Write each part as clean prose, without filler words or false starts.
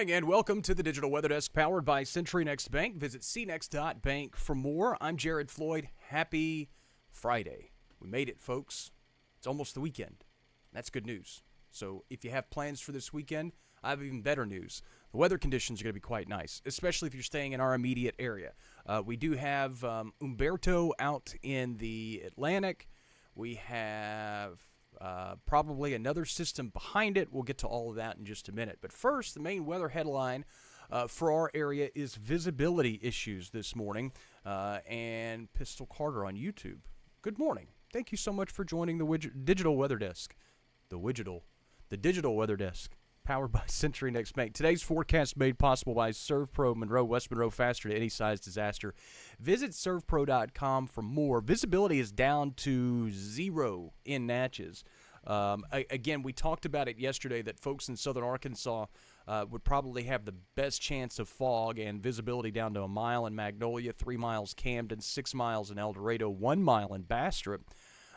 morning and welcome to the Digital Weather Desk powered by Century Next Bank. Visit cnext.bank for more. I'm Jared Floyd. Happy Friday. We made it, folks. It's almost the weekend. That's good news. So if you have plans for this weekend, I have even better news. The weather conditions are going to be quite nice, especially if you're staying in our immediate area. We do have Humberto out in the Atlantic. We have probably another system behind it. We'll get to all of that in just a minute. But first, the main weather headline for our area is visibility issues this morning. And Pistol Carter on YouTube. Good morning. Thank you so much for joining the Digital Weather Desk. The Digital Weather Desk, powered by Century Next Bank. Today's forecast made possible by ServPro Monroe, West Monroe, faster to any size disaster. Visit servpro.com for more. Visibility is down to 0 in Natchez. Again, we talked about it yesterday that folks in southern Arkansas would probably have the best chance of fog and visibility down to 1 mile in Magnolia, 3 miles Camden, 6 miles in El Dorado, 1 mile in Bastrop.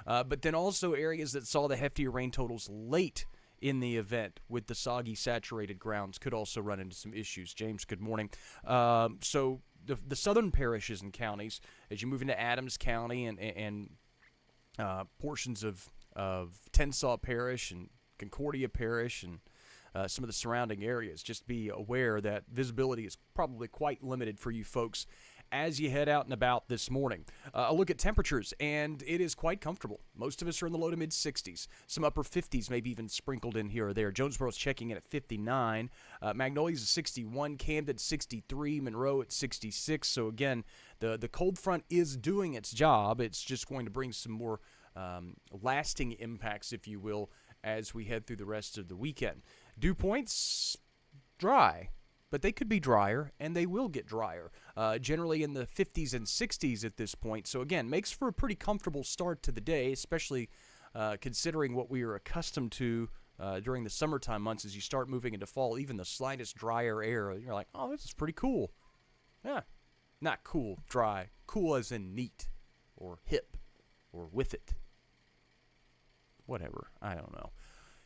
But then also areas that saw the heftier rain totals late in the event with the soggy, saturated grounds could also run into some issues. James, good morning. So the southern parishes and counties, as you move into Adams County and portions of Tensas Parish and Concordia Parish and some of the surrounding areas, just be aware that visibility is probably quite limited for you folks as you head out and about this morning. A look at temperatures, and it is quite comfortable. Most of us are in the low to mid-60s. Some upper 50s, maybe even sprinkled in here or there. Jonesboro's checking in at 59. Magnolia's at 61. Camden 63. Monroe at 66. So, again, the cold front is doing its job. It's just going to bring some more lasting impacts, if you will, as we head through the rest of the weekend. Dew points, dry. But they could be drier, and they will get drier, generally in the 50s and 60s at this point. So, again, makes for a pretty comfortable start to the day, especially considering what we are accustomed to during the summertime months. As you start moving into fall, even the slightest drier air, you're like, oh, this is pretty cool. Yeah, not cool, dry. Cool as in neat or hip or with it. Whatever, I don't know.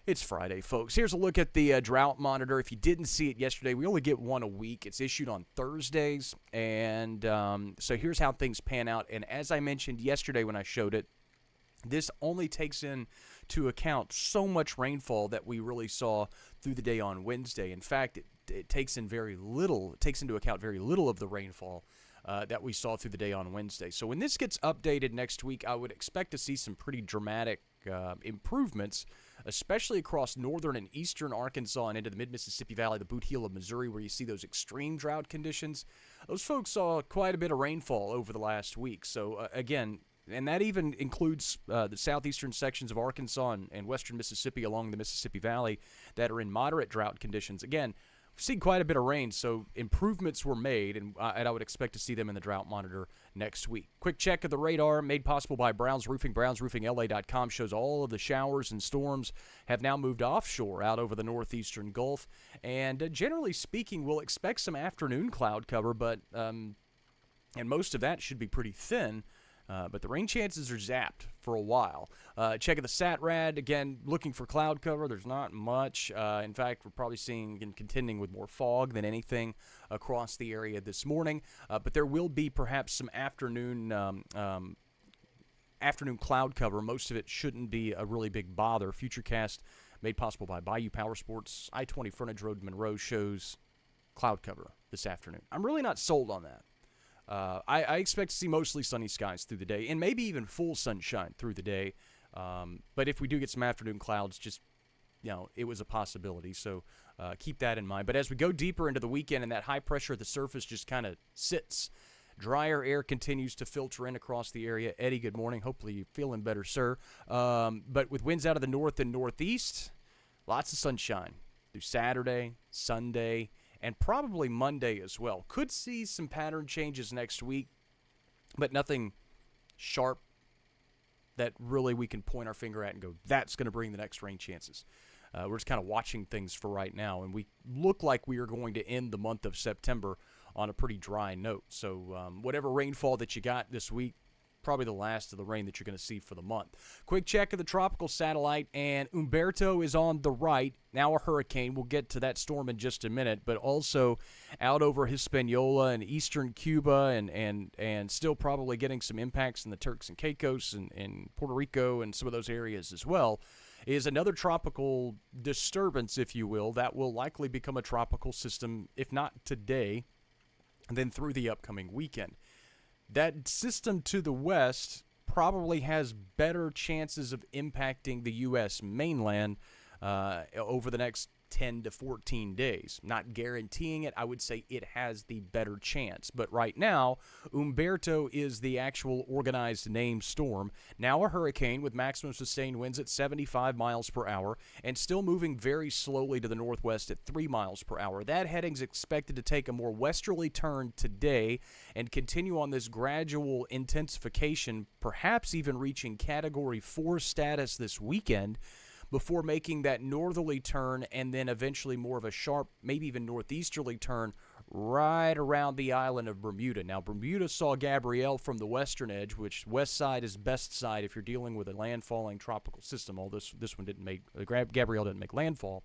It's Friday, folks. Here's a look at the drought monitor. If you didn't see it yesterday, we only get one a week. It's issued on Thursdays, and so here's how things pan out. And as I mentioned yesterday when I showed it, this only takes into account so much rainfall that we really saw through the day on Wednesday. In fact, it takes into account very little of the rainfall that we saw through the day on Wednesday. So when this gets updated next week, I would expect to see some pretty dramatic improvements, especially across northern and eastern Arkansas and into the mid-Mississippi Valley, the boot heel of Missouri, where you see those extreme drought conditions. Those folks saw quite a bit of rainfall over the last week. So, again, and that even includes the southeastern sections of Arkansas and western Mississippi along the Mississippi Valley that are in moderate drought conditions. Again, we've seen quite a bit of rain, so improvements were made, and I would expect to see them in the drought monitor next week. Quick check of the radar made possible by Brown's Roofing. BrownsRoofingLA.com shows all of the showers and storms have now moved offshore out over the northeastern Gulf. And generally speaking, we'll expect some afternoon cloud cover, but and most of that should be pretty thin. But the rain chances are zapped for a while. Checking the SATRAD, again, looking for cloud cover. There's not much. In fact, we're probably seeing and contending with more fog than anything across the area this morning. But there will be perhaps some afternoon cloud cover. Most of it shouldn't be a really big bother. Futurecast, made possible by Bayou Power Sports, I-20 Frontage Road, Monroe, shows cloud cover this afternoon. I'm really not sold on that. I expect to see mostly sunny skies through the day, and maybe even full sunshine through the day. But if we do get some afternoon clouds, just, it was a possibility. So keep that in mind. But as we go deeper into the weekend and that high pressure at the surface just kind of sits, drier air continues to filter in across the area. Eddie, good morning. Hopefully you're feeling better, sir. But with winds out of the north and northeast, lots of sunshine through Saturday, Sunday, and probably Monday as well. Could see some pattern changes next week, but nothing sharp that really we can point our finger at and go, that's going to bring the next rain chances. We're just kind of watching things for right now, and we look like we are going to end the month of September on a pretty dry note. So whatever rainfall that you got this week, probably the last of the rain that you're going to see for the month. Quick check of the tropical satellite, and Humberto is on the right. Now a hurricane. We'll get to that storm in just a minute, but also out over Hispaniola and eastern Cuba, and still probably getting some impacts in the Turks and Caicos and Puerto Rico and some of those areas as well, is another tropical disturbance, if you will, that will likely become a tropical system, if not today, then through the upcoming weekend. That system to the west probably has better chances of impacting the U.S. mainland over the next 10 to 14 days. Not guaranteeing it. I would say it has the better chance. But right now, Humberto is the actual organized named storm. Now a hurricane with maximum sustained winds at 75 miles per hour and still moving very slowly to the northwest at 3 miles per hour. That heading's expected to take a more westerly turn today and continue on this gradual intensification, perhaps even reaching Category 4 status this weekend, before making that northerly turn and then eventually more of a sharp, maybe even northeasterly turn right around the island of Bermuda. Now, Bermuda saw Gabrielle from the western edge, which west side is best side if you're dealing with a landfalling tropical system. Although this one didn't make, Gabrielle didn't make landfall.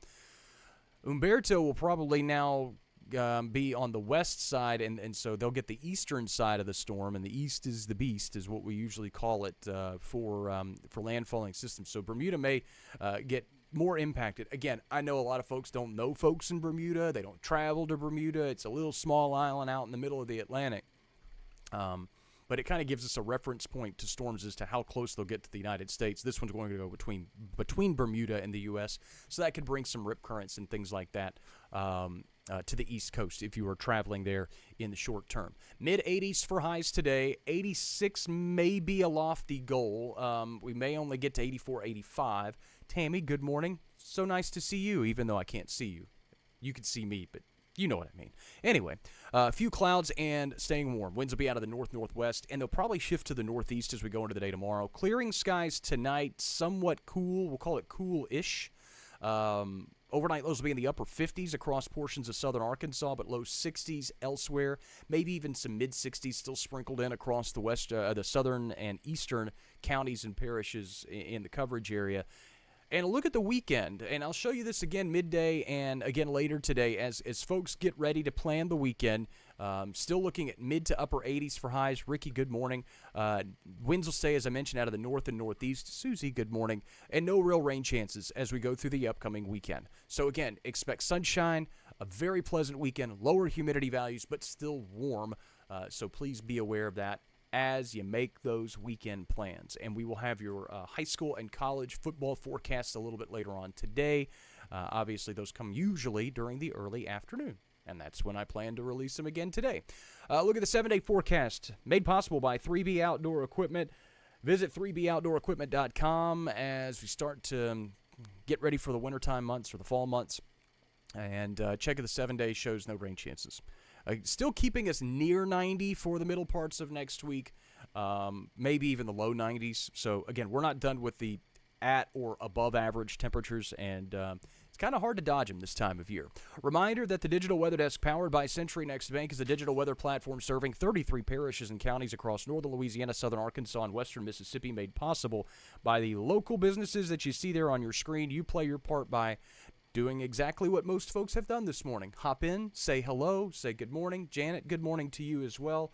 Humberto will probably now be on the west side, and so they'll get the eastern side of the storm, and the east is the beast, is what we usually call it for landfalling systems. So Bermuda may get more impacted. Again, I know a lot of folks don't know folks in Bermuda. They don't travel to Bermuda. It's a little small island out in the middle of the Atlantic. But it kind of gives us a reference point to storms as to how close they'll get to the United States. This one's going to go between Bermuda and the U.S., so that could bring some rip currents and things like that to the East Coast if you were traveling there in the short term. Mid-80s for highs today. 86 may be a lofty goal. We may only get to 84, 85. Tammy, good morning. So nice to see you, even though I can't see you. You can see me, but you know what I mean. Anyway, a few clouds and staying warm. Winds will be out of the north-northwest, and they'll probably shift to the northeast as we go into the day tomorrow. Clearing skies tonight, somewhat cool. We'll call it cool-ish. Overnight lows will be in the upper 50s across portions of southern Arkansas, but low 60s elsewhere. Maybe even some mid-60s still sprinkled in across the southern and eastern counties and parishes in the coverage area. And look at the weekend, and I'll show you this again midday and again later today as folks get ready to plan the weekend. Still looking at mid to upper 80s for highs. Ricky, good morning. Winds will stay, as I mentioned, out of the north and northeast. Susie, good morning. And no real rain chances as we go through the upcoming weekend. So again, expect sunshine, a very pleasant weekend, lower humidity values, but still warm. So please be aware of that as you make those weekend plans. And we will have your high school and college football forecasts a little bit later on today. Obviously, those come usually during the early afternoon, and that's when I plan to release them again today. Look at the 7-day forecast, made possible by 3B Outdoor Equipment. Visit 3boutdoorequipment.com as we start to get ready for the wintertime months or the fall months. And check the 7-day shows no rain chances. Still keeping us near 90 for the middle parts of next week, maybe even the low 90s. So, again, we're not done with the at or above average temperatures, and it's kind of hard to dodge them this time of year. Reminder that the Digital Weather Desk, powered by Century Next Bank, is a digital weather platform serving 33 parishes and counties across northern Louisiana, southern Arkansas, and western Mississippi, made possible by the local businesses that you see there on your screen. You play your part by doing exactly what most folks have done this morning. Hop in, say hello, say good morning. Janet, good morning to you as well.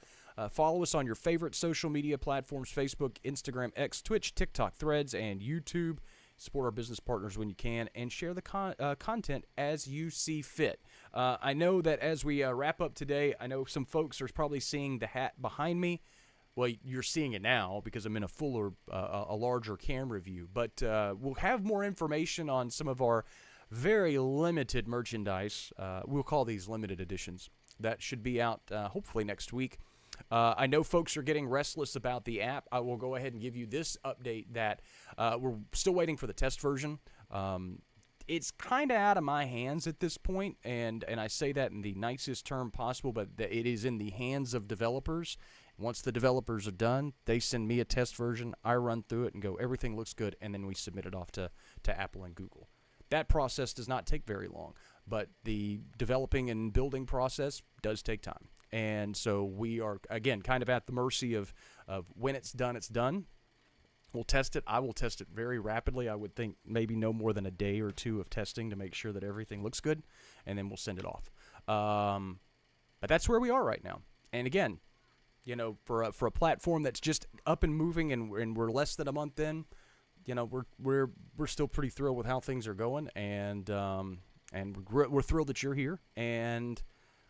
Follow us on your favorite social media platforms: Facebook, Instagram, X, Twitch, TikTok, Threads, and YouTube. Support our business partners when you can, and share the content as you see fit. I know that as we wrap up today, I know some folks are probably seeing the hat behind me. Well, you're seeing it now because I'm in a larger camera view. But we'll have more information on some of our very limited merchandise. We'll call these limited editions. That should be out hopefully next week. I know folks are getting restless about the app. I will go ahead and give you this update that we're still waiting for the test version. It's kind of out of my hands at this point, and I say that in the nicest term possible, but it is in the hands of developers. Once the developers are done, they send me a test version. I run through it and go, everything looks good, and then we submit it off to Apple and Google. That process does not take very long, but the developing and building process does take time. And so we are, again, kind of at the mercy of when it's done, it's done. We'll test it. I will test it very rapidly. I would think maybe no more than a day or two of testing to make sure that everything looks good, and then we'll send it off. But that's where we are right now. And again, you know, for a platform that's just up and moving, and we're less than a month in, you know, we're still pretty thrilled with how things are going, and we're thrilled that you're here, and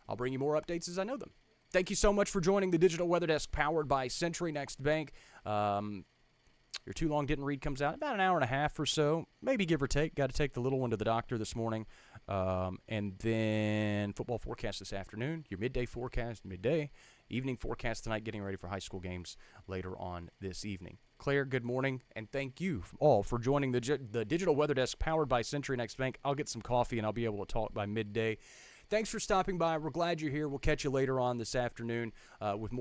I'll bring you more updates as I know them. Thank you so much for joining the Digital Weather Desk, powered by Century Next Bank. Your Too Long Didn't Read comes out about an hour and a half or so, maybe give or take. Got to take the little one to the doctor this morning. And then football forecast this afternoon, your midday forecast, midday, evening forecast tonight, getting ready for high school games later on this evening. Claire, good morning, and thank you all for joining the Digital Weather Desk, powered by Century Next Bank. I'll get some coffee, and I'll be able to talk by midday. Thanks for stopping by. We're glad you're here. We'll catch you later on this afternoon with more.